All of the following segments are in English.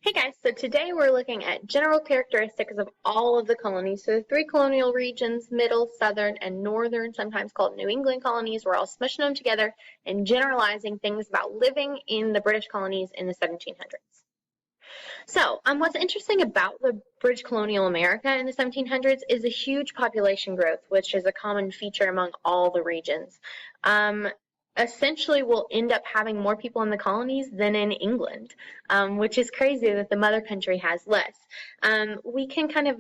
Hey guys, so today we're looking at general characteristics of all of the colonies. So the three colonial regions, middle, southern, and northern, sometimes called New England colonies, we're all smushing them together and generalizing things about living in the British colonies in the 1700s. So what's interesting about the British colonial America in the 1700s is a huge population growth, which is a common feature among all the regions. Essentially we'll end up having more people in the colonies than in England, which is crazy that the mother country has less. We can kind of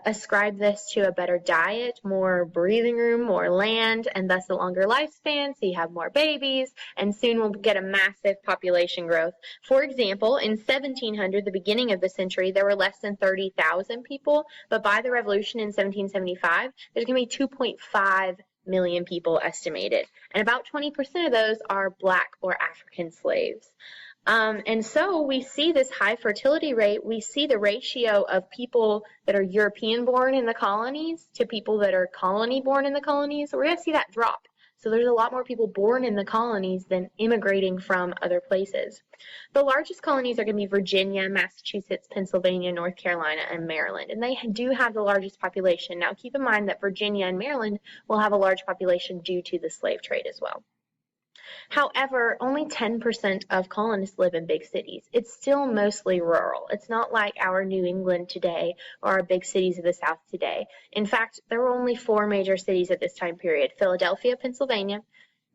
ascribe this to a better diet, more breathing room, more land, and thus a longer lifespan, so you have more babies, and soon we'll get a massive population growth. For example, in 1700, the beginning of the century, there were less than 30,000 people, but by the Revolution in 1775, there's going to be 2.5 million people estimated, and about 20% of those are Black or African slaves. And so we see this high fertility rate. We see the ratio of people that are European born in the colonies to people that are colony born in the colonies. We're going to see that drop. So there's a lot more people born in the colonies than immigrating from other places. The largest colonies are going to be Virginia, Massachusetts, Pennsylvania, North Carolina, and Maryland. And they do have the largest population. Now keep in mind that Virginia and Maryland will have a large population due to the slave trade as well. However, only 10% of colonists live in big cities. It's still mostly rural. It's not like our New England today or our big cities of the South today. In fact, there were only 4 major cities at this time period: Philadelphia, Pennsylvania,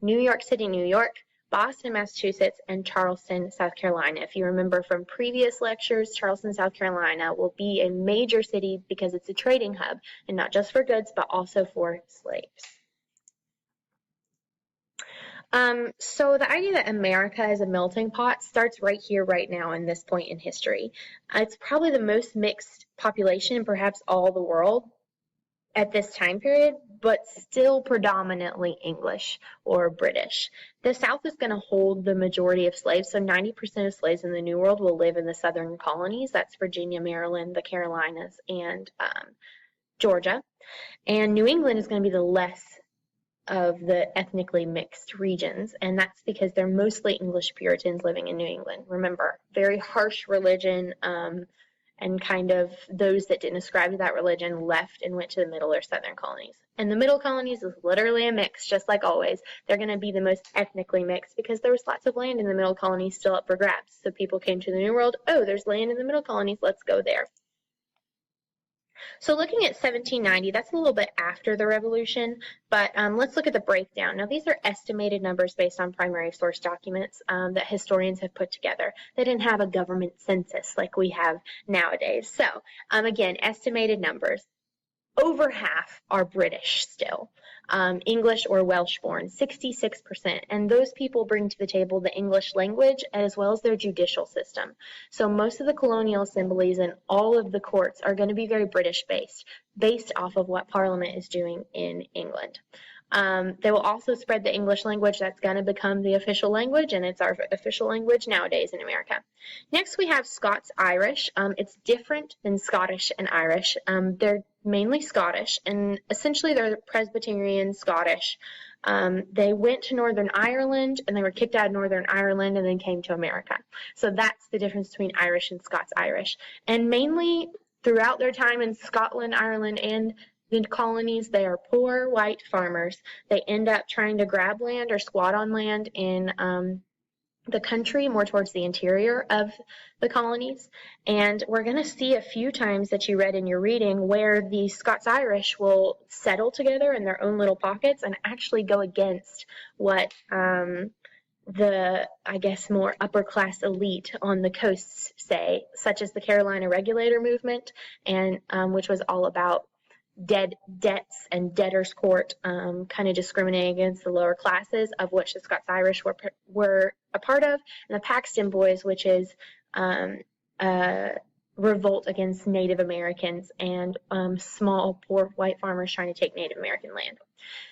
New York City, New York, Boston, Massachusetts, and Charleston, South Carolina. If you remember from previous lectures, Charleston, South Carolina will be a major city because it's a trading hub, and not just for goods, but also for slaves. So the idea that America is a melting pot starts right here, right now, in this point in history. It's probably the most mixed population in perhaps all the world at this time period, but still predominantly English or British. The South is going to hold the majority of slaves, so 90% of slaves in the New World will live in the southern colonies. That's Virginia, Maryland, the Carolinas, and Georgia. And New England is going to be the less of the ethnically mixed regions, and that's because they're mostly English Puritans living in New England. Remember, very harsh religion, and kind of those that didn't ascribe to that religion left and went to the middle or southern colonies. And the middle colonies is literally a mix, just like always. They're going to be the most ethnically mixed because there was lots of land in the middle colonies still up for grabs. So people came to the New World, oh, there's land in the middle colonies, let's go there. So looking at 1790, that's a little bit after the Revolution, but let's look at the breakdown. Now, these are estimated numbers based on primary source documents that historians have put together. They didn't have a government census like we have nowadays. So again, estimated numbers. Over half are British still, English or Welsh born, 66%. And those people bring to the table the English language as well as their judicial system. So most of the colonial assemblies and all of the courts are going to be very British based off of what Parliament is doing in England. They will also spread the English language. That's going to become the official language, and it's our official language nowadays in America. Next, we have Scots-Irish. It's different than Scottish and Irish. They're mainly Scottish, and essentially they're Presbyterian Scottish. They went to Northern Ireland, and they were kicked out of Northern Ireland and then came to America. So that's the difference between Irish and Scots-Irish. And mainly throughout their time in Scotland, Ireland, and the colonies, they are poor white farmers. They end up trying to grab land or squat on land in the country, more towards the interior of the colonies. And we're going to see a few times that you read in your reading where the Scots-Irish will settle together in their own little pockets and actually go against what the, I guess, more upper class elite on the coasts say, such as the Carolina Regulator movement, and which was all about debts and debtors court, kind of discriminating against the lower classes, of which the Scots-Irish were a part of, and the Paxton Boys, which is revolt against Native Americans and small poor white farmers trying to take Native American land.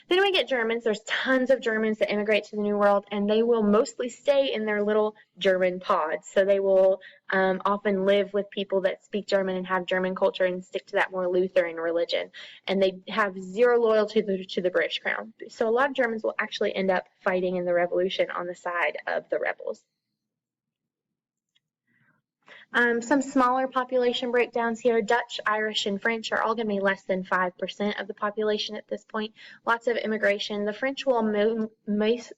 Then we get Germans. There's tons of Germans that immigrate to the New World, and they will mostly stay in their little German pods. So they will often live with people that speak German and have German culture and stick to that more Lutheran religion. And they have zero loyalty to the British Crown. So a lot of Germans will actually end up fighting in the Revolution on the side of the rebels. Some smaller population breakdowns here. Dutch, Irish, and French are all going to be less than 5% of the population at this point. Lots of immigration. The French will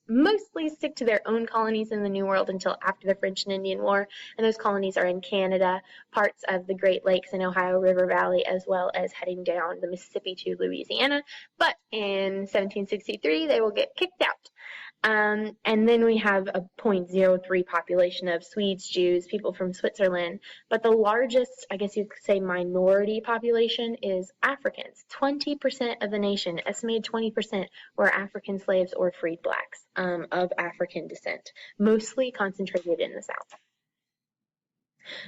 mostly stick to their own colonies in the New World until after the French and Indian War, and those colonies are in Canada, parts of the Great Lakes and Ohio River Valley, as well as heading down the Mississippi to Louisiana. But in 1763, they will get kicked out. And then we have a 0.03 population of Swedes, Jews, people from Switzerland. But the largest, I guess you could say, minority population is Africans. 20% of the nation, estimated 20%, were African slaves or freed blacks of African descent, mostly concentrated in the South.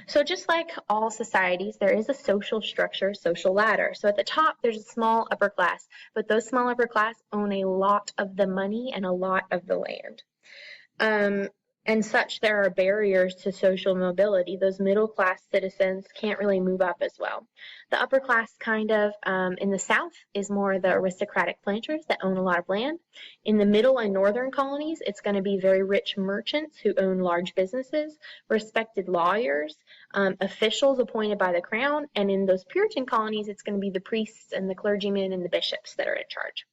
So just like all societies, there is a social structure, social ladder. So at the top, there's a small upper class, but those small upper class own a lot of the money and a lot of the land. And such, there are barriers to social mobility. Those middle class citizens can't really move up as well. The upper class kind of in the South is more the aristocratic planters that own a lot of land. In the middle and northern colonies, it's going to be very rich merchants who own large businesses, respected lawyers, officials appointed by the crown, and in those Puritan colonies, it's going to be the priests and the clergymen and the bishops that are in charge.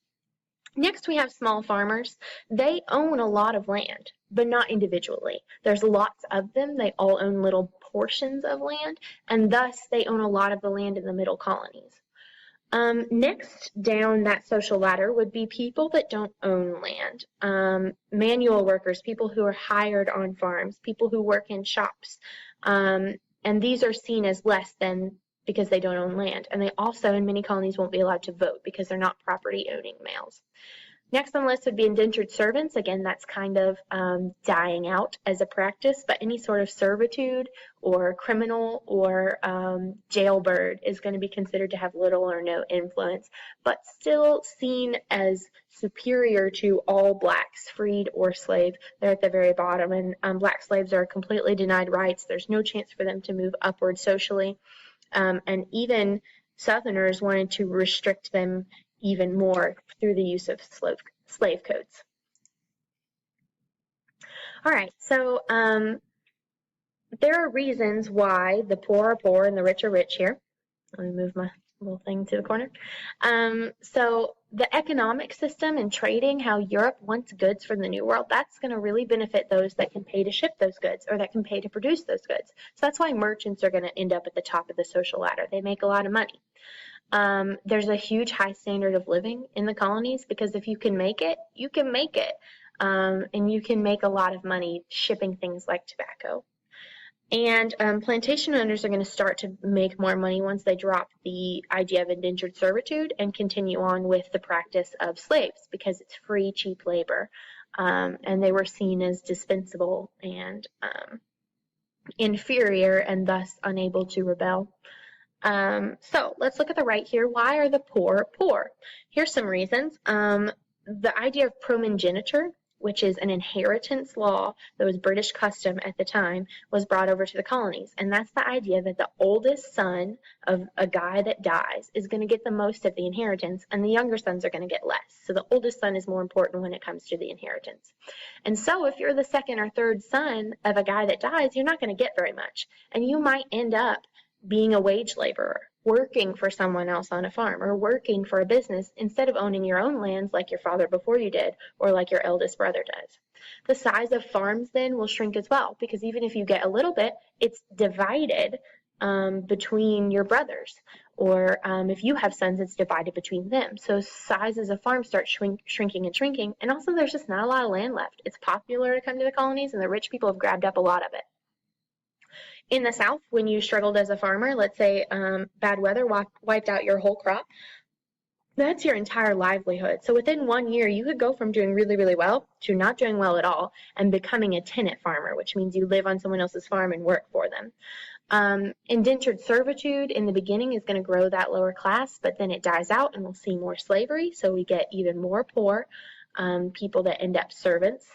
Next, we have small farmers. They own a lot of land, but not individually. There's lots of them. They all own little portions of land, and thus they own a lot of the land in the middle colonies. Next down that social ladder would be people that don't own land. Manual workers, people who are hired on farms, people who work in shops. And these are seen as less than because they don't own land. And they also, in many colonies, won't be allowed to vote because they're not property-owning males. Next on the list would be indentured servants. Again, that's kind of dying out as a practice, but any sort of servitude or criminal or jailbird is going to be considered to have little or no influence, but still seen as superior to all blacks, freed or slave. They're at the very bottom, and black slaves are completely denied rights. There's no chance for them to move upward socially. And even Southerners wanted to restrict them even more through the use of slave codes. All right, so there are reasons why the poor are poor and the rich are rich here. Let me move my little thing to the corner. So the economic system and trading, how Europe wants goods from the New World, that's going to really benefit those that can pay to ship those goods or that can pay to produce those goods. So that's why merchants are going to end up at the top of the social ladder. They make a lot of money. There's a huge high standard of living in the colonies because if you can make it, you can make it. And you can make a lot of money shipping things like tobacco. And plantation owners are going to start to make more money once they drop the idea of indentured servitude and continue on with the practice of slaves because it's free, cheap labor. And they were seen as dispensable and inferior and thus unable to rebel. So let's look at the right here. Why are the poor poor? Here's some reasons. The idea of primogeniture, which is an inheritance law that was British custom at the time, was brought over to the colonies. And that's the idea that the oldest son of a guy that dies is going to get the most of the inheritance, and the younger sons are going to get less. So the oldest son is more important when it comes to the inheritance. And so if you're the second or third son of a guy that dies, you're not going to get very much. And you might end up being a wage laborer, working for someone else on a farm or working for a business instead of owning your own lands like your father before you did or like your eldest brother does. The size of farms then will shrink as well because even if you get a little bit, it's divided between your brothers, or if you have sons, it's divided between them. So sizes of farms start shrinking and shrinking, and also there's just not a lot of land left. It's popular to come to the colonies and the rich people have grabbed up a lot of it. In the South, when you struggled as a farmer, let's say bad weather wiped out your whole crop, that's your entire livelihood. So within 1 year, you could go from doing really, really well to not doing well at all and becoming a tenant farmer, which means you live on someone else's farm and work for them. Indentured servitude in the beginning is going to grow that lower class, but then it dies out and we'll see more slavery. So we get even more poor people that end up servants.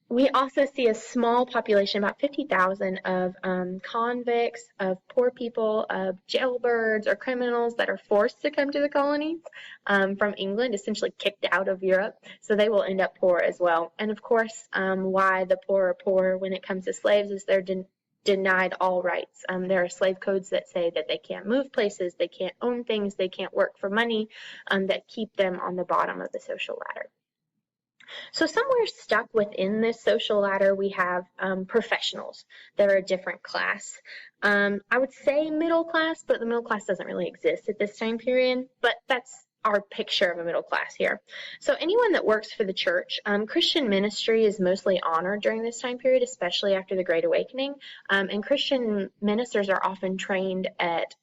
We also see a small population, about 50,000 of convicts, of poor people, of jailbirds or criminals that are forced to come to the colonies from England, essentially kicked out of Europe. So they will end up poor as well. And of course, why the poor are poor when it comes to slaves is they're denied all rights. There are slave codes that say that they can't move places, they can't own things, they can't work for money, that keep them on the bottom of the social ladder. So somewhere stuck within this social ladder, we have professionals. They're a different class. I would say middle class, but the middle class doesn't really exist at this time period, but that's our picture of a middle class here. So anyone that works for the church, Christian ministry is mostly honored during this time period, especially after the Great Awakening. And Christian ministers are often trained at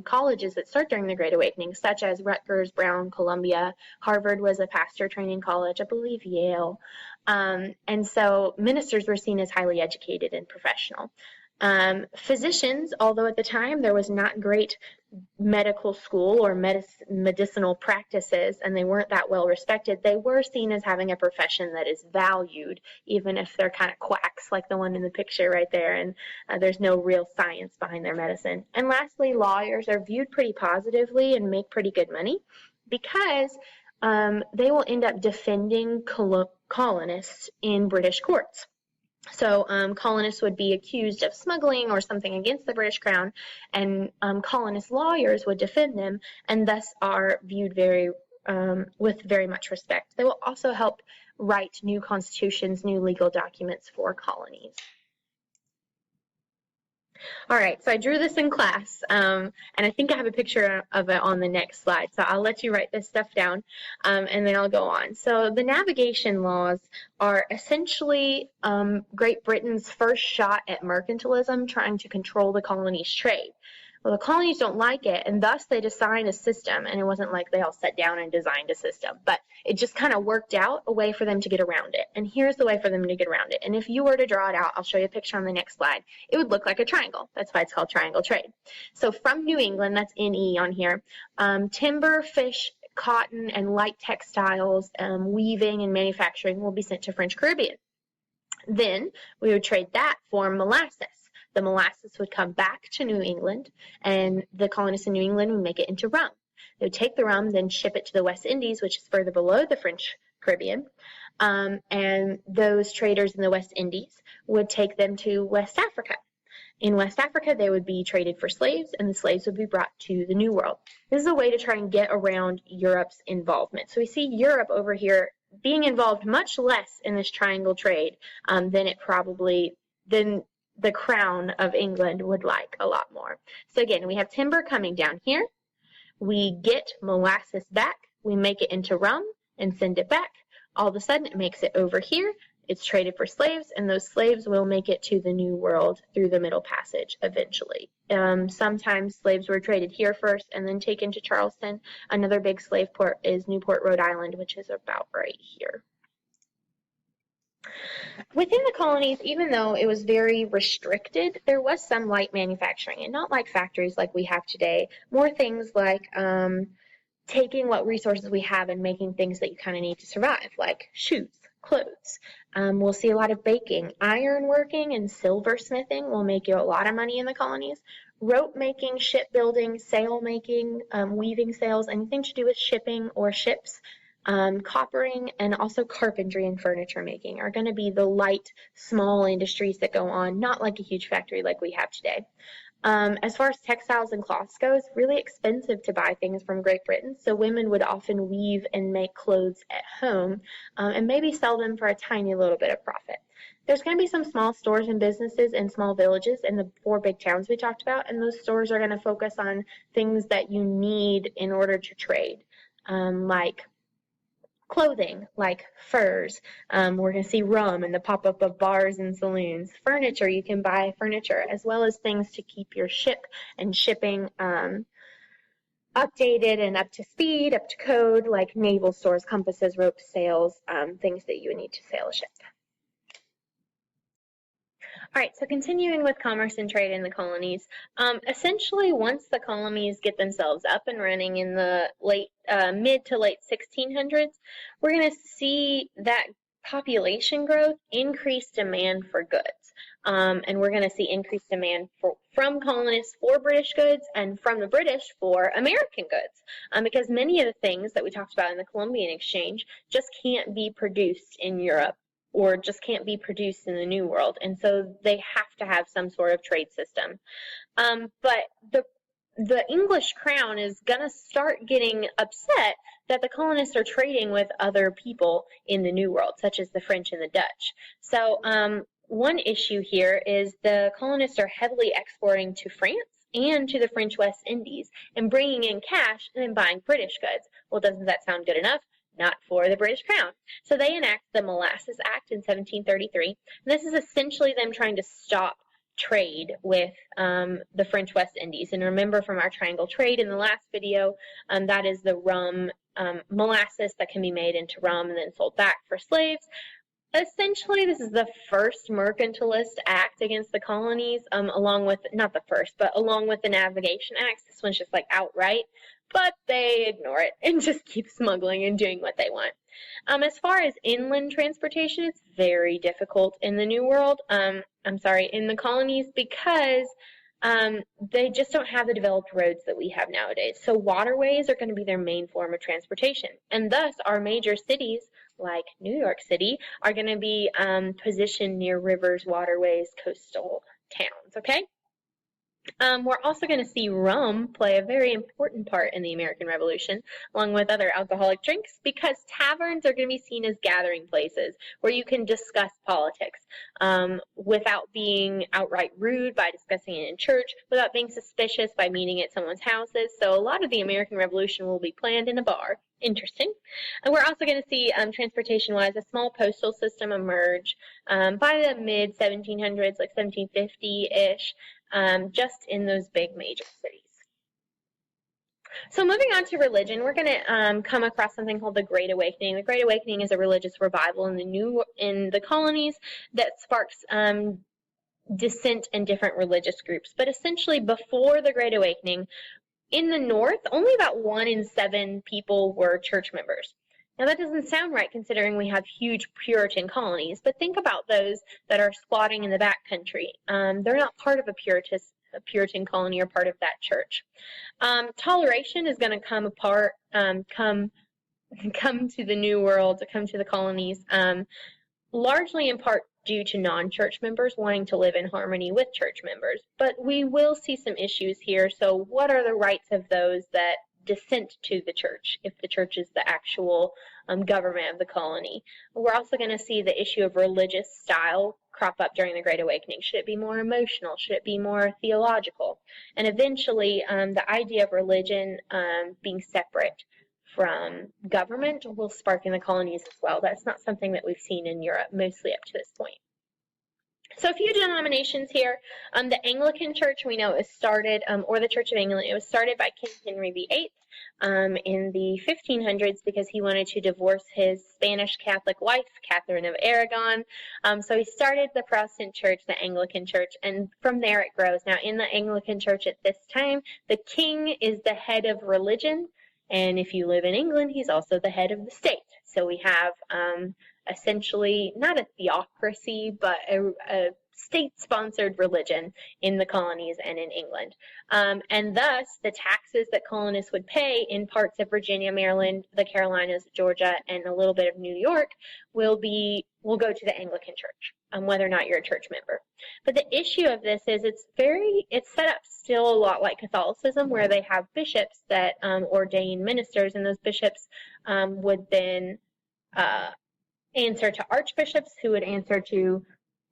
colleges that start during the Great Awakening, such as Rutgers, Brown, Columbia. Harvard was a pastor training college, I believe Yale. And so ministers were seen as highly educated and professional. Physicians, although at the time there was not great medical school or medicinal practices and they weren't that well respected, they were seen as having a profession that is valued, even if they're kind of quacks like the one in the picture right there, and there's no real science behind their medicine. And lastly, lawyers are viewed pretty positively and make pretty good money because they will end up defending colonists in British courts. So colonists would be accused of smuggling or something against the British Crown, and colonist lawyers would defend them, and thus are viewed with very much respect. They will also help write new constitutions, new legal documents for colonies. All right, so I drew this in class, and I think I have a picture of it on the next slide, so I'll let you write this stuff down, and then I'll go on. So the navigation laws are essentially Great Britain's first shot at mercantilism, trying to control the colonies' trade. Well, the colonies don't like it, and thus they design a system, and it wasn't like they all sat down and designed a system, but it just kind of worked out a way for them to get around it, and here's the way for them to get around it. And if you were to draw it out, I'll show you a picture on the next slide, it would look like a triangle. That's why it's called triangle trade. So from New England, that's NE on here, timber, fish, cotton, and light textiles, weaving, and manufacturing will be sent to French Caribbean. Then we would trade that for molasses. The molasses would come back to New England, and the colonists in New England would make it into rum. They would take the rum, then ship it to the West Indies, which is further below the French Caribbean, and those traders in the West Indies would take them to West Africa. In West Africa, they would be traded for slaves, and the slaves would be brought to the New World. This is a way to try and get around Europe's involvement. So we see Europe over here being involved much less in this triangle trade than the crown of England would like a lot more. So again, we have timber coming down here. We get molasses back. We make it into rum and send it back. All of a sudden, it makes it over here. It's traded for slaves, and those slaves will make it to the New World through the Middle Passage eventually. Sometimes slaves were traded here first and then taken to Charleston. Another big slave port is Newport, Rhode Island, which is about right here. Within the colonies, even though it was very restricted, there was some light manufacturing, and not like factories like we have today. More things like taking what resources we have and making things that you kind of need to survive, like shoes, clothes. We'll see a lot of baking. Iron working and silversmithing will make you a lot of money in the colonies. Rope making, shipbuilding, sail making, weaving sails, anything to do with shipping or ships. Coppering, and also carpentry and furniture making are going to be the light, small industries that go on, not like a huge factory like we have today. As far as textiles and cloths go, it's really expensive to buy things from Great Britain, so women would often weave and make clothes at home and maybe sell them for a tiny little bit of profit. There's going to be some small stores and businesses in small villages in the 4 big towns we talked about, and those stores are going to focus on things that you need in order to trade, like clothing, like furs. We're going to see rum and the pop-up of bars and saloons. Furniture, you can buy furniture, as well as things to keep your ship and shipping updated and up to speed, up to code, like naval stores, compasses, ropes, sails, things that you would need to sail a ship. All right, so continuing with commerce and trade in the colonies, essentially once the colonies get themselves up and running in the mid to late 1600s, we're going to see that population growth, increased demand for goods. And we're going to see increased demand from colonists for British goods and from the British for American goods, because many of the things that we talked about in the Columbian Exchange just can't be produced in Europe or just can't be produced in the New World. And so they have to have some sort of trade system. But the English crown is going to start getting upset that the colonists are trading with other people in the New World, such as the French and the Dutch. So one issue here is the colonists are heavily exporting to France and to the French West Indies and bringing in cash and then buying British goods. Well, doesn't that sound good enough? Not for the British Crown. So they enact the Molasses Act in 1733. And this is essentially them trying to stop trade with the French West Indies. And remember from our triangle trade in the last video, that is the rum molasses that can be made into rum and then sold back for slaves. Essentially, this is the first mercantilist act against the colonies, along with, not the first, but along with the Navigation Acts. This one's just like outright, but they ignore it and just keep smuggling and doing what they want. As far as inland transportation, it's very difficult in the New World, in the colonies, because they just don't have the developed roads that we have nowadays. So waterways are going to be their main form of transportation. And thus, our major cities, like New York City, are going to be positioned near rivers, waterways, coastal towns, okay? We're also going to see rum play a very important part in the American Revolution, along with other alcoholic drinks, because taverns are going to be seen as gathering places where you can discuss politics without being outright rude by discussing it in church, without being suspicious by meeting at someone's houses. So a lot of the American Revolution will be planned in a bar. Interesting. And we're also going to see, transportation-wise, a small postal system emerge by the mid-1700s, like 1750-ish, just in those big major cities. So moving on to religion, we're going to come across something called the Great Awakening. The Great Awakening is a religious revival in the colonies that sparks dissent in different religious groups. But essentially, before the Great Awakening, in the North, only about 1 in 7 people were church members. Now, that doesn't sound right considering we have huge Puritan colonies, but think about those that are squatting in the back country. They're not part of a Puritan colony or part of that church. Toleration is going to come to the New World, come to the colonies, largely in part due to non-church members wanting to live in harmony with church members. But we will see some issues here. So what are the rights of those that dissent to the church, if the church is the actual government of the colony? We're also going to see the issue of religious style crop up during the Great Awakening. Should it be more emotional? Should it be more theological? And eventually, the idea of religion being separate from government will spark in the colonies as well. That's not something that we've seen in Europe, mostly up to this point. So a few denominations here. The Anglican Church, we know, is started, or the Church of England, it was started by King Henry VIII in the 1500s because he wanted to divorce his Spanish Catholic wife, Catherine of Aragon. So he started the Protestant Church, the Anglican Church, and from there it grows. Now, in the Anglican Church at this time, the king is the head of religion, and if you live in England, he's also the head of the state. So we have essentially not a theocracy, but a state-sponsored religion in the colonies and in England. And thus, the taxes that colonists would pay in parts of Virginia, Maryland, the Carolinas, Georgia, and a little bit of New York will go to the Anglican Church, whether or not you're a church member. But the issue of this is it's set up still a lot like Catholicism, where they have bishops that ordain ministers, and those bishops would then answer to archbishops, who would answer to,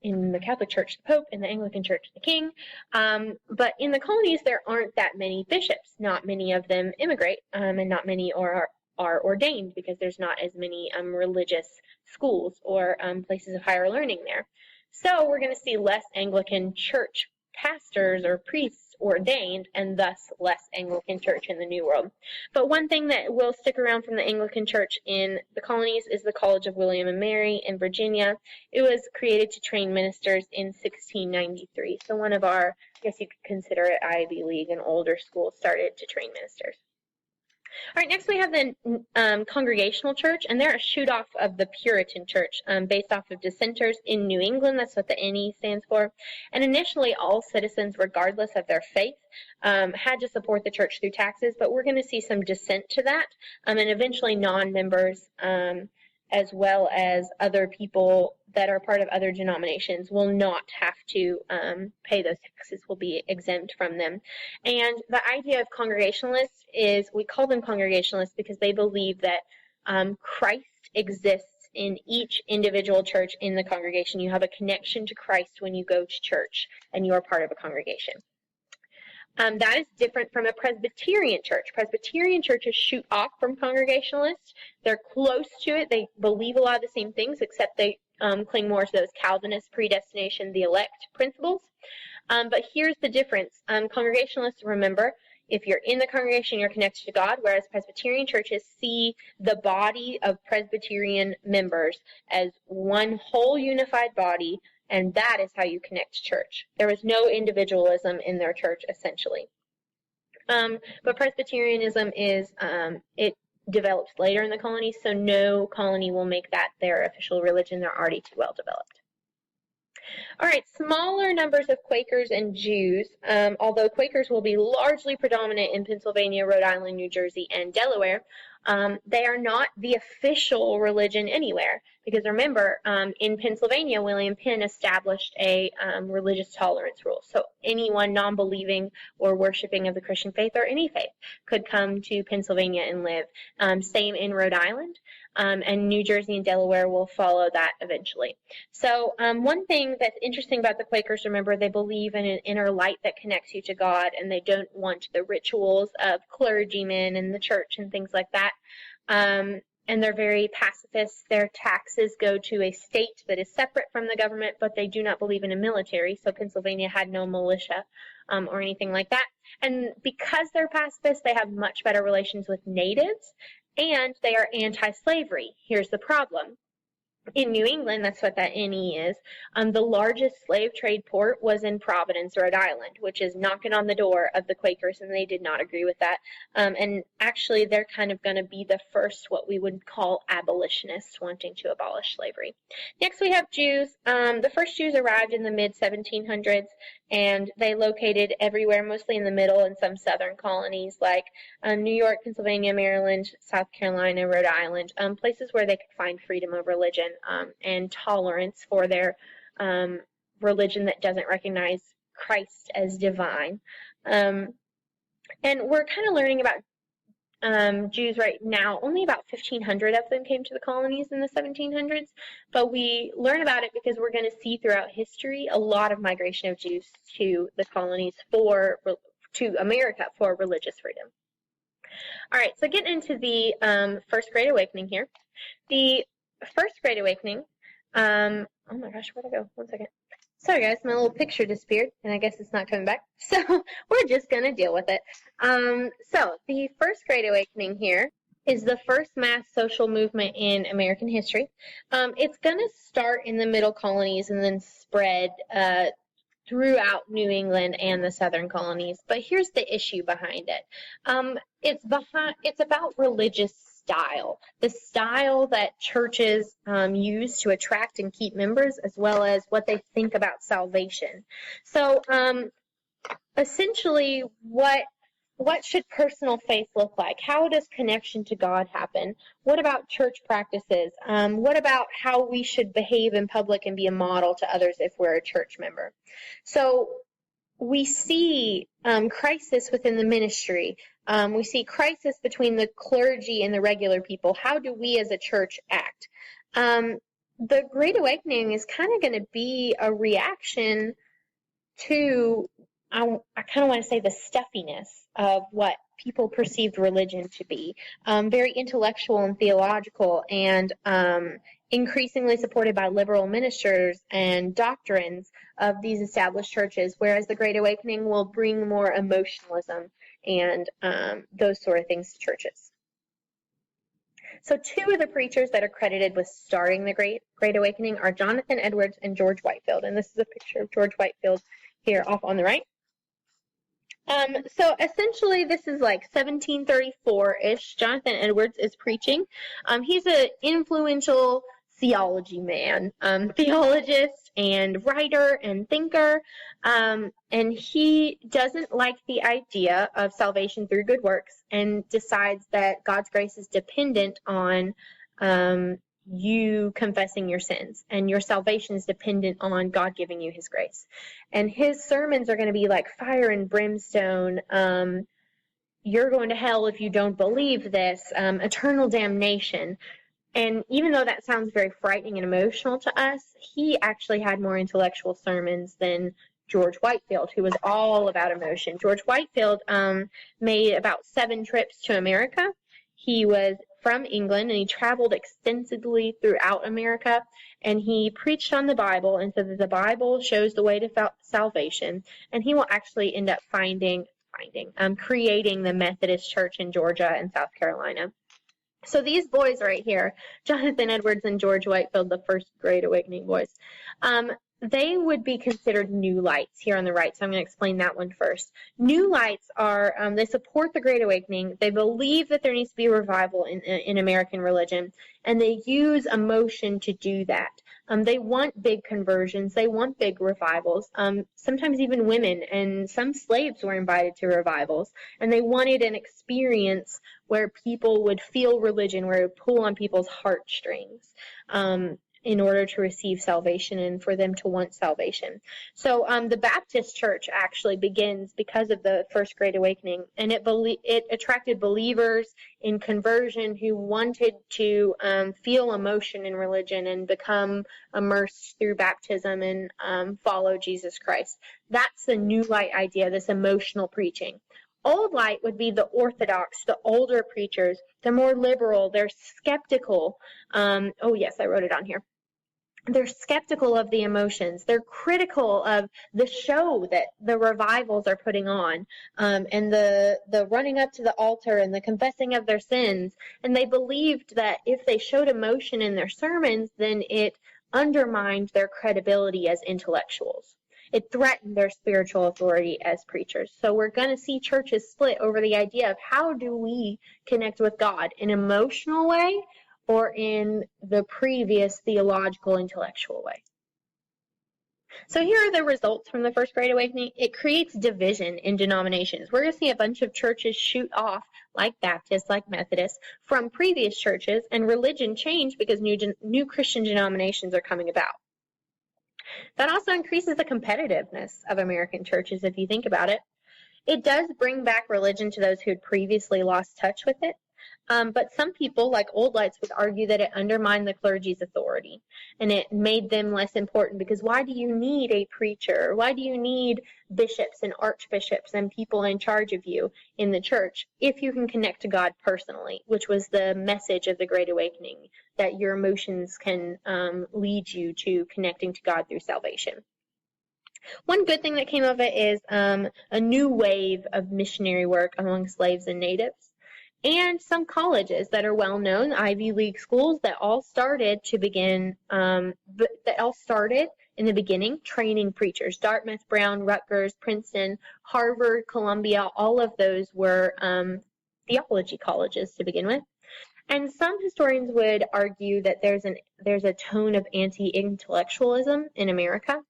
in the Catholic Church, the Pope, in the Anglican Church, the King. But in the colonies, there aren't that many bishops. Not many of them immigrate, and not many are ordained because there's not as many religious schools or places of higher learning there. So we're going to see less Anglican Church pastors or priests ordained, and thus less Anglican Church in the New World. But one thing that will stick around from the Anglican Church in the colonies is the College of William and Mary in Virginia. It was created to train ministers in 1693. So one of our, I guess you could consider it Ivy League and older schools, started to train ministers. All right, next we have the Congregational Church, and they're a shoot-off of the Puritan Church based off of dissenters in New England. That's what the NE stands for. And initially, all citizens, regardless of their faith, had to support the church through taxes, but we're going to see some dissent to that, and eventually non-members, as well as other people that are part of other denominations will not have to pay those taxes, will be exempt from them. And the idea of Congregationalists is, we call them Congregationalists because they believe that Christ exists in each individual church in the congregation. You have a connection to Christ when you go to church and you are part of a congregation. That is different from a Presbyterian church. Presbyterian churches shoot off from Congregationalists. They're close to it. They believe a lot of the same things, except they cling more to those Calvinist predestination, the elect principles. But here's the difference. Congregationalists, remember, if you're in the congregation, you're connected to God, whereas Presbyterian churches see the body of Presbyterian members as one whole unified body, and that is how you connect to church. There was no individualism in their church, essentially. But Presbyterianism is, it develops later in the colonies, so no colony will make that their official religion. They're already too well developed. All right, smaller numbers of Quakers and Jews, although Quakers will be largely predominant in Pennsylvania, Rhode Island, New Jersey, and Delaware. They are not the official religion anywhere, because remember, in Pennsylvania, William Penn established a religious tolerance rule. So anyone non-believing or worshiping of the Christian faith or any faith could come to Pennsylvania and live. Same in Rhode Island, and New Jersey and Delaware will follow that eventually. So one thing that's interesting about the Quakers, remember, they believe in an inner light that connects you to God, and they don't want the rituals of clergymen and the church and things like that. And they're very pacifist. Their taxes go to a state that is separate from the government, but they do not believe in a military. So Pennsylvania had no militia or anything like that. And because they're pacifists, they have much better relations with natives, and they are anti-slavery. Here's the problem. In New England, that's what that NE is, the largest slave trade port was in Providence, Rhode Island, which is knocking on the door of the Quakers, and they did not agree with that. And actually, they're kind of going to be the first, what we would call abolitionists, wanting to abolish slavery. Next, we have Jews. The first Jews arrived in the mid-1700s, and they located everywhere, mostly in the middle and some southern colonies like New York, Pennsylvania, Maryland, South Carolina, Rhode Island, places where they could find freedom of religion and tolerance for their religion that doesn't recognize Christ as divine. And we're kind of learning about Jews right now. Only about 1,500 of them came to the colonies in the 1700s, but we learn about it because we're going to see throughout history a lot of migration of Jews to the colonies to America for religious freedom. All right, so getting into the First Great Awakening here. The First Great Awakening, oh my gosh, where'd I go? One second. Sorry guys, my little picture disappeared, and I guess it's not coming back. So we're just going to deal with it. So the First Great Awakening here is the first mass social movement in American history. It's going to start in the middle colonies and then spread throughout New England and the southern colonies. But here's the issue behind it. It's about religious style, the style that churches use to attract and keep members, as well as what they think about salvation. So essentially, what should personal faith look like? How does connection to God happen? What about church practices? What about how we should behave in public and be a model to others if we're a church member? So we see crisis within the ministry. We see crisis between the clergy and the regular people. How do we as a church act? The Great Awakening is kind of going to be a reaction to, I kind of want to say, the stuffiness of what people perceived religion to be. Very intellectual and theological, and increasingly supported by liberal ministers and doctrines of these established churches, whereas the Great Awakening will bring more emotionalism and those sort of things to churches. So two of the preachers that are credited with starting the Great Awakening are Jonathan Edwards and George Whitefield, and this is a picture of George Whitefield here off on the right. So essentially, this is like 1734-ish. Jonathan Edwards is preaching. He's an influential theology man, theologist and writer and thinker, and he doesn't like the idea of salvation through good works and decides that God's grace is dependent on you confessing your sins, and your salvation is dependent on God giving you his grace. And his sermons are going to be like fire and brimstone. You're going to hell if you don't believe this, eternal damnation. And even though that sounds very frightening and emotional to us, he actually had more intellectual sermons than George Whitefield, who was all about emotion. George Whitefield made about 7 trips to America. He was from England, and he traveled extensively throughout America, and he preached on the Bible and said that the Bible shows the way to salvation, and he will actually end up creating the Methodist Church in Georgia and South Carolina. So these boys right here, Jonathan Edwards and George Whitefield, the first Great Awakening boys, they would be considered new lights here on the right. So I'm going to explain that one first. New lights are, they support the Great Awakening. They believe that there needs to be a revival in American religion, and they use emotion to do that. They want big conversions. They want big revivals. Sometimes even women and some slaves were invited to revivals, and they wanted an experience where people would feel religion, where it would pull on people's heartstrings in order to receive salvation and for them to want salvation. So the Baptist Church actually begins because of the First Great Awakening, and it attracted believers in conversion who wanted to feel emotion in religion and become immersed through baptism and follow Jesus Christ. That's the New Light idea, this emotional preaching. Old Light would be the orthodox, the older preachers. They're more liberal. They're skeptical. Oh, yes, I wrote it on here. They're skeptical of the emotions. They're critical of the show that the revivals are putting on, and the running up to the altar and the confessing of their sins. And they believed that if they showed emotion in their sermons, then it undermined their credibility as intellectuals. It threatened their spiritual authority as preachers. So we're going to see churches split over the idea of how do we connect with God, in an emotional way or in the previous theological, intellectual way. So here are the results from the First Great Awakening. It creates division in denominations. We're going to see a bunch of churches shoot off, like Baptists, like Methodists, from previous churches, and religion change because new Christian denominations are coming about. That also increases the competitiveness of American churches, if you think about it. It does bring back religion to those who had previously lost touch with it. But some people, like Old Lights, would argue that it undermined the clergy's authority and it made them less important, because why do you need a preacher? Why do you need bishops and archbishops and people in charge of you in the church if you can connect to God personally, which was the message of the Great Awakening, that your emotions can lead you to connecting to God through salvation. One good thing that came of it is a new wave of missionary work among slaves and natives. And some colleges that are well known, Ivy League schools that all started in the beginning training preachers. Dartmouth, Brown, Rutgers, Princeton, Harvard, Columbia, all of those were theology colleges to begin with. And some historians would argue that there's a tone of anti-intellectualism in America.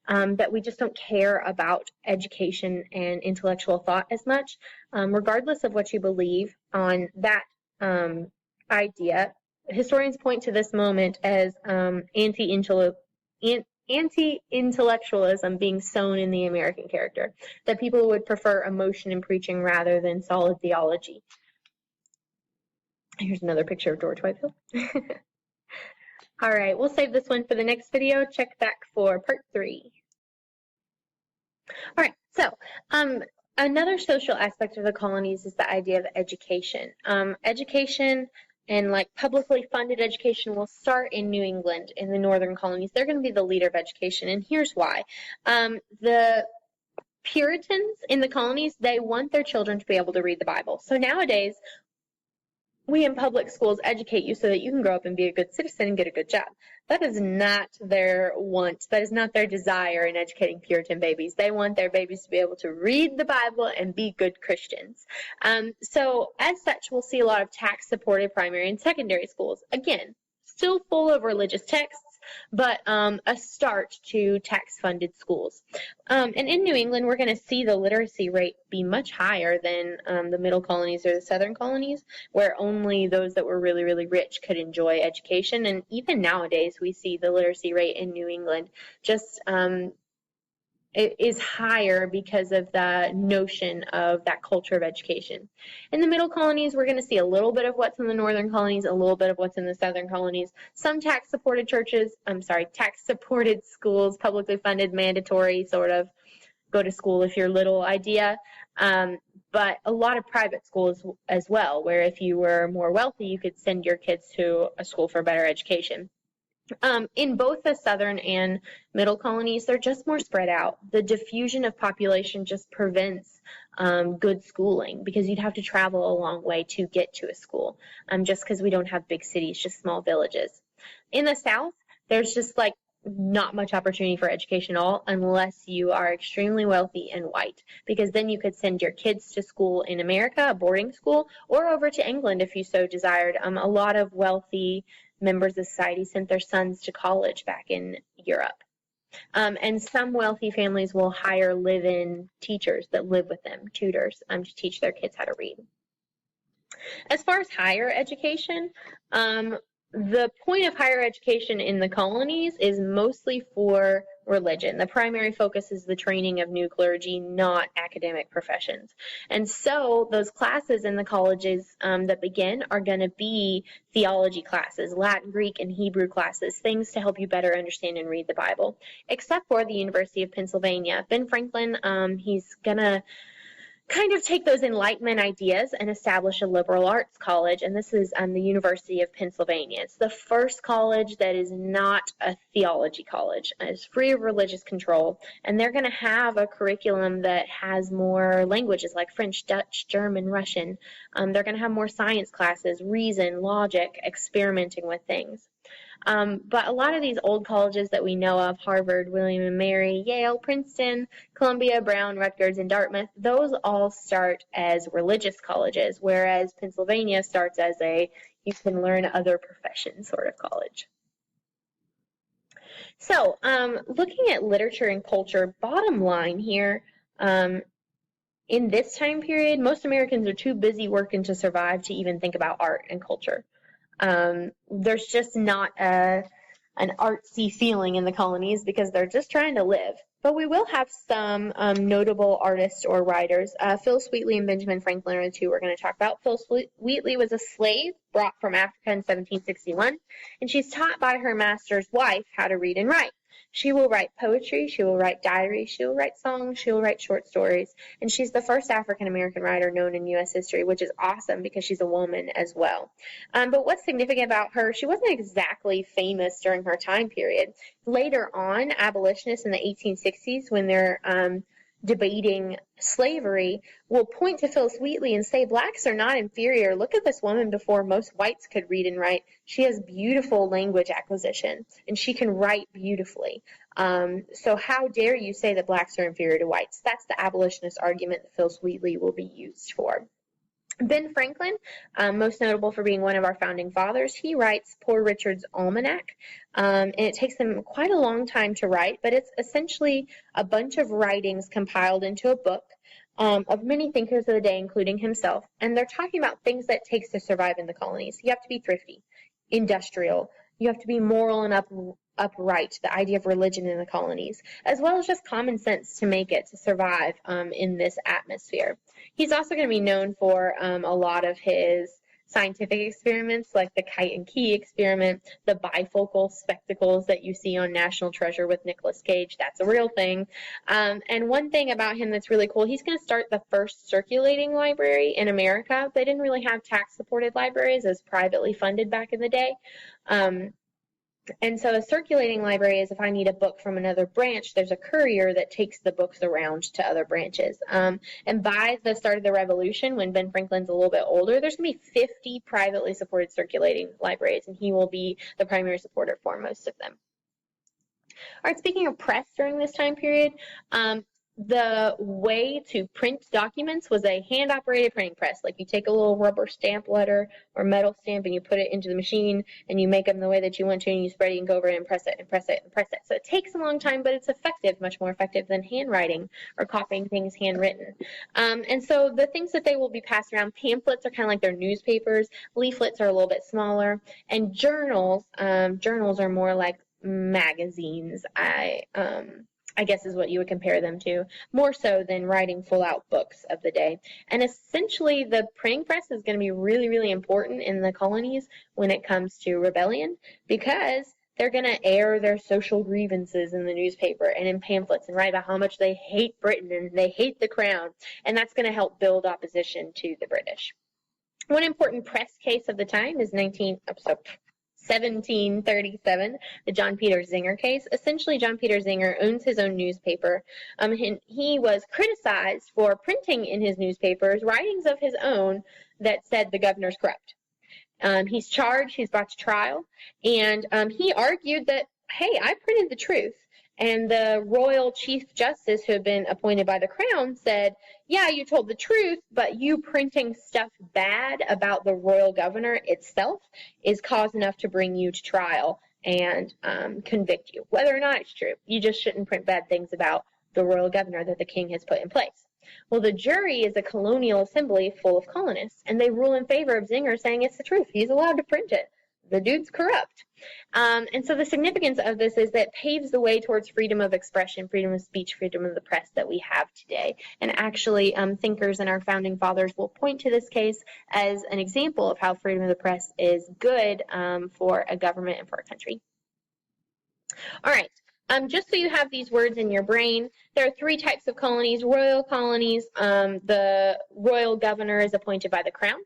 That we just don't care about education and intellectual thought as much. Regardless of what you believe on that idea, historians point to this moment as anti-intellectualism being sown in the American character, that people would prefer emotion in preaching rather than solid theology. Here's another picture of George Whitefield. All right, we'll save this one for the next video. Check back for part 3. All right, so another social aspect of the colonies is the idea of education. Education and like publicly funded education will start in New England in the northern colonies. They're going to be the leader of education, and here's why. The Puritans in the colonies, they want their children to be able to read the Bible. So nowadays, we in public schools educate you so that you can grow up and be a good citizen and get a good job. That is not their want. That is not their desire in educating Puritan babies. They want their babies to be able to read the Bible and be good Christians. So as such, we'll see a lot of tax-supported primary and secondary schools. Again, still full of religious texts, but a start to tax-funded schools. And in New England, we're going to see the literacy rate be much higher than the middle colonies or the southern colonies, where only those that were really, really rich could enjoy education. And even nowadays, we see the literacy rate in New England just it is higher because of the notion of that culture of education. In the middle colonies, we're going to see a little bit of what's in the northern colonies, a little bit of what's in the southern colonies. Some tax-supported tax-supported schools, publicly funded, mandatory sort of go to school if you're little idea. But a lot of private schools as well, where if you were more wealthy, you could send your kids to a school for better education. In both the southern and middle colonies, they're just more spread out. The diffusion of population just prevents good schooling because you'd have to travel a long way to get to a school, just because we don't have big cities, just small villages. In the South, there's just like not much opportunity for education at all unless you are extremely wealthy and white, because then you could send your kids to school in America, a boarding school, or over to England if you so desired. A lot of wealthy members of society sent their sons to college back in Europe. And some wealthy families will hire live-in teachers that live with them, tutors, to teach their kids how to read. As far as higher education, the point of higher education in the colonies is mostly for religion. The primary focus is the training of new clergy, not academic professions. And so those classes in the colleges that begin are going to be theology classes, Latin, Greek, and Hebrew classes, things to help you better understand and read the Bible, except for the University of Pennsylvania. Ben Franklin, he's going to kind of take those Enlightenment ideas and establish a liberal arts college, and this is the University of Pennsylvania. It's the first college that is not a theology college. It's free of religious control, and they're going to have a curriculum that has more languages like French, Dutch, German, Russian. They're going to have more science classes, reason, logic, experimenting with things. But a lot of these old colleges that we know of, Harvard, William and Mary, Yale, Princeton, Columbia, Brown, Rutgers, and Dartmouth, those all start as religious colleges, whereas Pennsylvania starts as a you can learn other professions sort of college. So looking at literature and culture, bottom line here, in this time period, most Americans are too busy working to survive to even think about art and culture. There's just not an artsy feeling in the colonies because they're just trying to live. But we will have some notable artists or writers. Phillis Wheatley and Benjamin Franklin are the two we're going to talk about. Phillis Wheatley was a slave brought from Africa in 1761, and she's taught by her master's wife how to read and write. She will write poetry, she will write diaries, she will write songs, she will write short stories, and she's the first African-American writer known in U.S. history, which is awesome because she's a woman as well. But what's significant about her, she wasn't exactly famous during her time period. Later on, abolitionists in the 1860s, when they're debating slavery, will point to Phillis Wheatley and say, blacks are not inferior. Look at this woman before most whites could read and write. She has beautiful language acquisition, and she can write beautifully. So how dare you say that blacks are inferior to whites? That's the abolitionist argument that Phillis Wheatley will be used for. Ben Franklin, most notable for being one of our founding fathers, he writes Poor Richard's Almanac, and it takes him quite a long time to write, but it's essentially a bunch of writings compiled into a book of many thinkers of the day, including himself, and they're talking about things that it takes to survive in the colonies. You have to be thrifty, industrial, you have to be moral and upright, the idea of religion in the colonies, as well as just common sense to make it to survive in this atmosphere. He's also going to be known for a lot of his scientific experiments, like the kite and key experiment, the bifocal spectacles that you see on National Treasure with Nicolas Cage. That's a real thing. And one thing about him that's really cool, he's going to start the first circulating library in America. They didn't really have tax-supported libraries as privately funded back in the day. And so a circulating library is if I need a book from another branch, there's a courier that takes the books around to other branches. And by the start of the Revolution, when Ben Franklin's a little bit older, there's going to be 50 privately supported circulating libraries, and he will be the primary supporter for most of them. All right, speaking of press during this time period, the way to print documents was a hand-operated printing press. Like you take a little rubber stamp letter or metal stamp and you put it into the machine and you make them the way that you want to, and you spread it and go over it and press it and press it and press it. So it takes a long time, but it's effective, much more effective than handwriting or copying things handwritten. And so the things that they will be passed around, pamphlets are kind of like their newspapers, leaflets are a little bit smaller, and journals are more like magazines. I guess is what you would compare them to, more so than writing full-out books of the day. And essentially, the printing press is going to be really, really important in the colonies when it comes to rebellion, because they're going to air their social grievances in the newspaper and in pamphlets and write about how much they hate Britain and they hate the crown, and that's going to help build opposition to the British. One important press case of the time is 1737, the John Peter Zenger case. Essentially, John Peter Zenger owns his own newspaper. He was criticized for printing in his newspapers writings of his own that said the governor's corrupt. He's charged, he's brought to trial, and he argued that, hey, I printed the truth. And the royal chief justice who had been appointed by the crown said, yeah, you told the truth, but you printing stuff bad about the royal governor itself is cause enough to bring you to trial and convict you. Whether or not it's true, you just shouldn't print bad things about the royal governor that the king has put in place. Well, the jury is a colonial assembly full of colonists, and they rule in favor of Zenger, saying it's the truth. He's allowed to print it. The dude's corrupt. And so the significance of this is that it paves the way towards freedom of expression, freedom of speech, freedom of the press that we have today. And actually, thinkers and our founding fathers will point to this case as an example of how freedom of the press is good for a government and for a country. All right. Just so you have these words in your brain, there are three types of colonies. Royal colonies, the royal governor is appointed by the crown.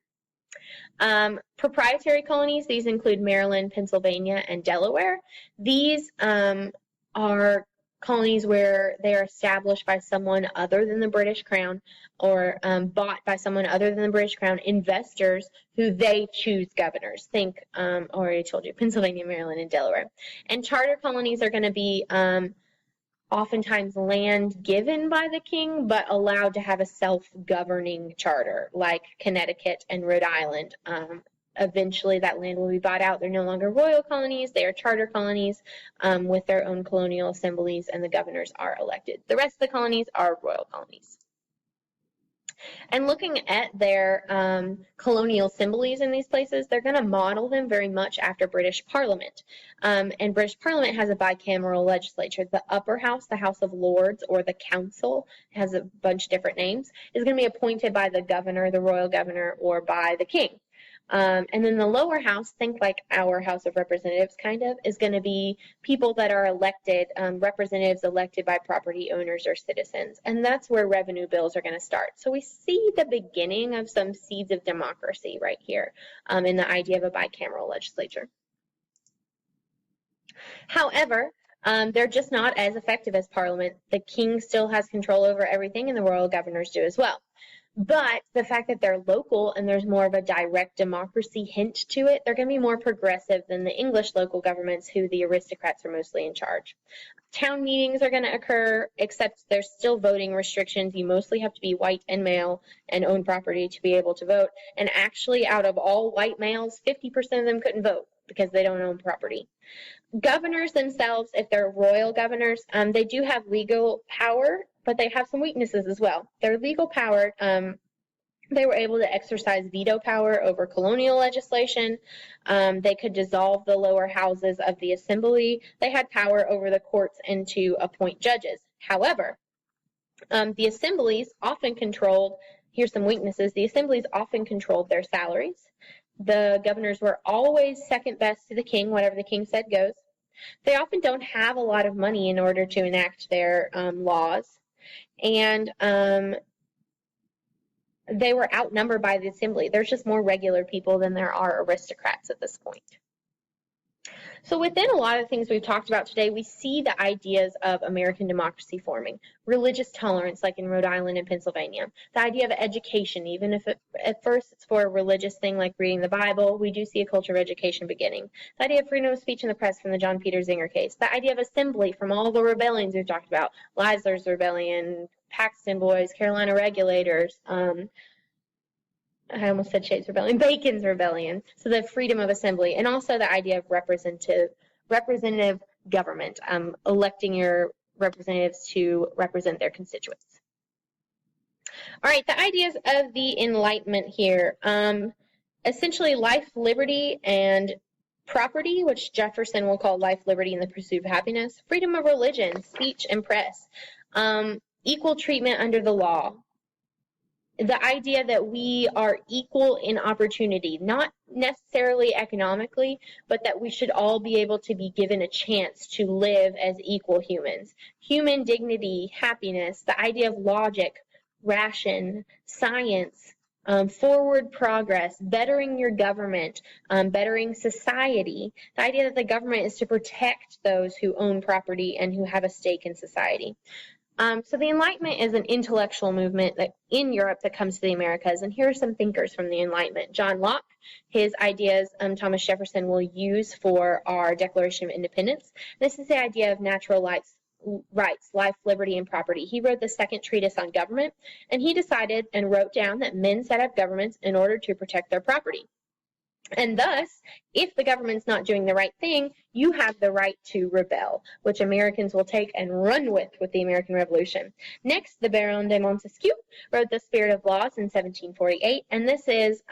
Proprietary colonies, these include Maryland, Pennsylvania, and Delaware. These are colonies where they are established by someone other than the British Crown or bought by someone other than the British Crown, investors who they choose governors. Think, already told you, Pennsylvania, Maryland, and Delaware. And charter colonies are going to be oftentimes land given by the king, but allowed to have a self-governing charter, like Connecticut and Rhode Island. Eventually, that land will be bought out. They're no longer royal colonies. They are charter colonies with their own colonial assemblies, and the governors are elected. The rest of the colonies are royal colonies. And looking at their colonial assemblies in these places, they're going to model them very much after British Parliament. And British Parliament has a bicameral legislature. The upper house, the House of Lords, or the Council, has a bunch of different names, is going to be appointed by the governor, the royal governor, or by the king. And then the lower house, think like our House of Representatives kind of, is going to be people that are elected, representatives elected by property owners or citizens. And that's where revenue bills are going to start. So we see the beginning of some seeds of democracy right here in the idea of a bicameral legislature. However, they're just not as effective as Parliament. The king still has control over everything, and the royal governors do as well. But the fact that they're local and there's more of a direct democracy hint to it, they're going to be more progressive than the English local governments, who the aristocrats are mostly in charge. Town meetings are going to occur, except there's still voting restrictions. You mostly have to be white and male and own property to be able to vote. And actually, out of all white males, 50% of them couldn't vote because they don't own property. Governors themselves, if they're royal governors, they do have legal power, but they have some weaknesses as well. Their legal power, they were able to exercise veto power over colonial legislation. They could dissolve the lower houses of the assembly. They had power over the courts and to appoint judges. However, the assemblies often controlled, here's some weaknesses, the assemblies often controlled their salaries. The governors were always second best to the king. Whatever the king said goes. They often don't have a lot of money in order to enact their laws. And they were outnumbered by the assembly. There's just more regular people than there are aristocrats at this point. So within a lot of things we've talked about today, we see the ideas of American democracy forming. Religious tolerance, like in Rhode Island and Pennsylvania. The idea of education, even if at first it's for a religious thing like reading the Bible, we do see a culture of education beginning. The idea of freedom of speech in the press from the John Peter Zenger case. The idea of assembly from all the rebellions we've talked about. Leisler's Rebellion, Paxton Boys, Carolina Regulators, I almost said Shays Rebellion, Bacon's Rebellion, so the freedom of assembly, and also the idea of representative government, electing your representatives to represent their constituents. All right, the ideas of the Enlightenment here. Essentially life, liberty, and property, which Jefferson will call life, liberty, and the pursuit of happiness. Freedom of religion, speech, and press. Equal treatment under the law. The idea that we are equal in opportunity, not necessarily economically, but that we should all be able to be given a chance to live as equal humans. Human dignity, happiness, the idea of logic, ration, science, forward progress, bettering your government, bettering society. The idea that the government is to protect those who own property and who have a stake in society. So the Enlightenment is an intellectual movement that in Europe that comes to the Americas, and here are some thinkers from the Enlightenment. John Locke, his ideas Thomas Jefferson will use for our Declaration of Independence. This is the idea of natural rights, life, liberty, and property. He wrote the second treatise on government, and he decided and wrote down that men set up governments in order to protect their property. And thus, if the government's not doing the right thing, you have the right to rebel, which Americans will take and run with the American Revolution. Next, the Baron de Montesquieu wrote The Spirit of Laws in 1748, and this is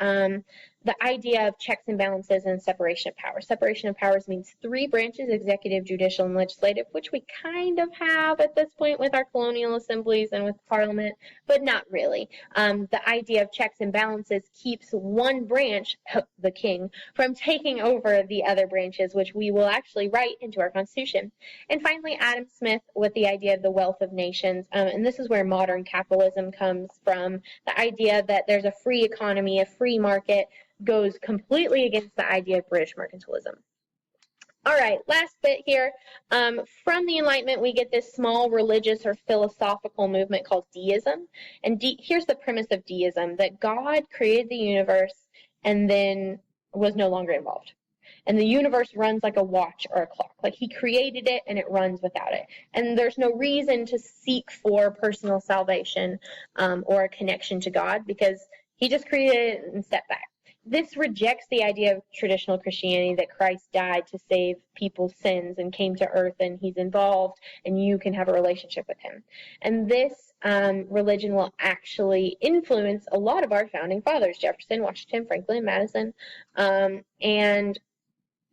the idea of checks and balances and separation of powers. Separation of powers means three branches, executive, judicial, and legislative, which we kind of have at this point with our colonial assemblies and with Parliament, but not really. The idea of checks and balances keeps one branch, the king, from taking over the other branches, which we will actually write into our Constitution. And finally, Adam Smith with the idea of the wealth of nations, and this is where modern capitalism comes from, the idea that there's a free economy, a free market, goes completely against the idea of British mercantilism. All right, last bit here. From the Enlightenment, we get this small religious or philosophical movement called deism. And here's the premise of deism, that God created the universe and then was no longer involved. And the universe runs like a watch or a clock. Like he created it and it runs without it. And there's no reason to seek for personal salvation or a connection to God because he just created it and stepped back. This rejects the idea of traditional Christianity that Christ died to save people's sins and came to earth and he's involved and you can have a relationship with him. And this religion will actually influence a lot of our founding fathers, Jefferson, Washington, Franklin, Madison, and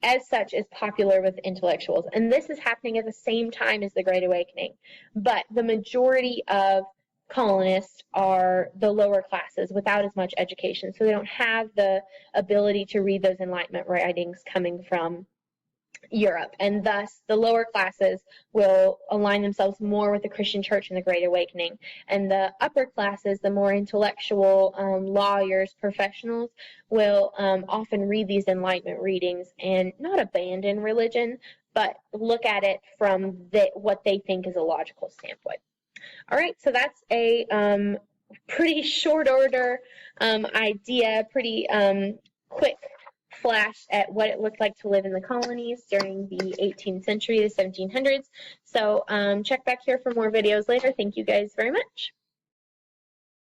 as such is popular with intellectuals. And this is happening at the same time as the Great Awakening. But the majority of colonists are the lower classes without as much education, so they don't have the ability to read those Enlightenment writings coming from Europe, and thus the lower classes will align themselves more with the Christian church in the Great Awakening, and the upper classes, the more intellectual lawyers, professionals, will often read these Enlightenment readings and not abandon religion, but look at it from what they think is a logical standpoint. All right, so that's a pretty short order idea, pretty quick flash at what it looked like to live in the colonies during the 18th century, the 1700s. So check back here for more videos later. Thank you guys very much.